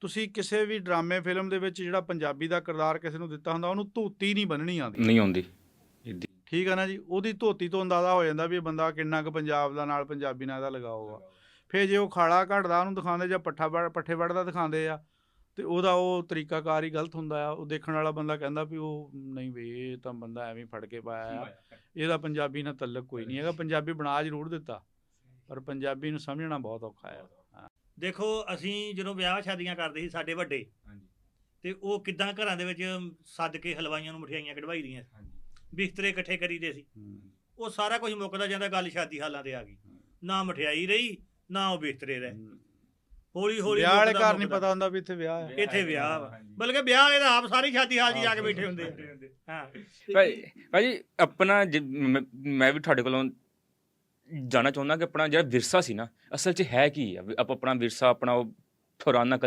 ਤੁਸੀਂ ਕਿਸੇ ਵੀ ਡਰਾਮੇ ਫਿਲਮ ਦੇ ਵਿੱਚ ਜਿਹੜਾ ਪੰਜਾਬੀ ਦਾ ਕਿਰਦਾਰ ਕਿਸੇ ਨੂੰ ਦਿੱਤਾ ਹੁੰਦਾ ਉਹਨੂੰ ਧੋਤੀ ਨਹੀਂ ਬੰਨਣੀ ਆਉਂਦੀ। ਨਹੀਂ ਆਉਂਦੀ ਇੱਦੀ। ਠੀਕ ਆ ਨਾ ਜੀ, ਉਹਦੀ ਧੋਤੀ ਤੋਂ ਅੰਦਾਜ਼ਾ ਹੋ ਜਾਂਦਾ ਵੀ ਇਹ ਬੰਦਾ ਕਿੰਨਾ ਕੁ ਪੰਜਾਬ ਦਾ ਨਾਲ ਪੰਜਾਬੀ ਨਾਲ ਇਹਦਾ ਲਗਾਓ ਆ। ਫਿਰ ਜੇ ਉਹ ਖਾਲਾ ਘੜਦਾ ਉਹਨੂੰ ਦਿਖਾਉਂਦੇ ਜਾਂ ਪੱਠੇ ਵੱਢਦਾ ਦਿਖਾਉਂਦੇ ਆ ਤੇ ਉਹਦਾ ਉਹ ਤਰੀਕਾਕਾਰ ਹੀ ਗਲਤ ਹੁੰਦਾ ਆ। ਉਹ ਦੇਖਣ ਵਾਲਾ ਬੰਦਾ ਕਹਿੰਦਾ ਵੀ ਉਹ ਨਹੀਂ ਵੀ ਇਹ ਤਾਂ ਬੰਦਾ ਐਵੇਂ ਫੜ ਕੇ ਪਾਇਆ ਆ, ਇਹਦਾ ਪੰਜਾਬੀ ਨਾਲ ਤਲਕ ਕੋਈ ਨਹੀਂ ਹੈਗਾ। ਪੰਜਾਬੀ ਬਣਾ ਜ਼ਰੂਰ ਦਿੱਤਾ ਪਰ ਪੰਜਾਬੀ ਨੂੰ ਸਮਝਣਾ ਬਹੁਤ ਔਖਾ ਆ। ਦੇਖੋ ਅਸੀਂ ਜਦੋਂ ਵਿਆਹ ਸ਼ਾਦੀਆਂ ਕਰਦੇ ਸੀ ਸਾਡੇ ਵੱਡੇ, ਤੇ ਉਹ ਕਿੱਦਾਂ ਘਰਾਂ ਦੇ ਵਿੱਚ ਸੱਦ ਕੇ ਹਲਵਾਈਆਂ ਨੂੰ ਮਠਿਆਈਆਂ ਕਢਵਾਈ ਦੀਆਂ, ਬਿਸਤਰੇ ਇਕੱਠੇ ਕਰੀਦੇ ਸੀ। ਉਹ ਸਾਰਾ ਕੁਝ ਮੁੱਕਦਾ ਜਾਂਦਾ, ਗੱਲ ਸ਼ਾਦੀ ਹਾਲਾਂ ਤੇ ਆ ਗਈ, ਨਾ ਮਠਿਆਈ ਰਹੀ ਨਾ ਉਹ ਬਿਸਤਰੇ ਰਹੇ। ਹੌਲੀ ਹੌਲੀ ਵਿਆਹ ਵਾਲੇ ਘਰ ਨਹੀਂ ਪਤਾ ਹੁੰਦਾ ਵੀ ਇੱਥੇ ਵਿਆਹ ਹੈ, ਇੱਥੇ ਵਿਆਹ ਵਾ, ਬਲਕਿ ਵਿਆਹ ਵਾਲੇ ਤਾਂ ਆਪ ਸਾਰੀ ਸ਼ਾਦੀ ਹਾਲ 'ਚ ਜਾ ਕੇ ਬੈਠੇ ਹੁੰਦੇ ਆ। ਹਾਂ ਭਾਜੀ ਆਪਣਾ ਮੈਂ ਵੀ ਤੁਹਾਡੇ ਕੋਲੋਂ ਜਾਣਨਾ ਚਾਹੁੰਦਾ ਕਿ ਆਪਣਾ ਜਿਹੜਾ ਵਿਰਸਾ ਸੀ ਨਾ ਅਸਲ 'ਚ ਹੈ ਕੀ ਆ? ਆਪਾਂ ਆਪਣਾ ਵਿਰਸਾ, ਆਪਣਾ ਉਹ ਪੁਰਾਣਾ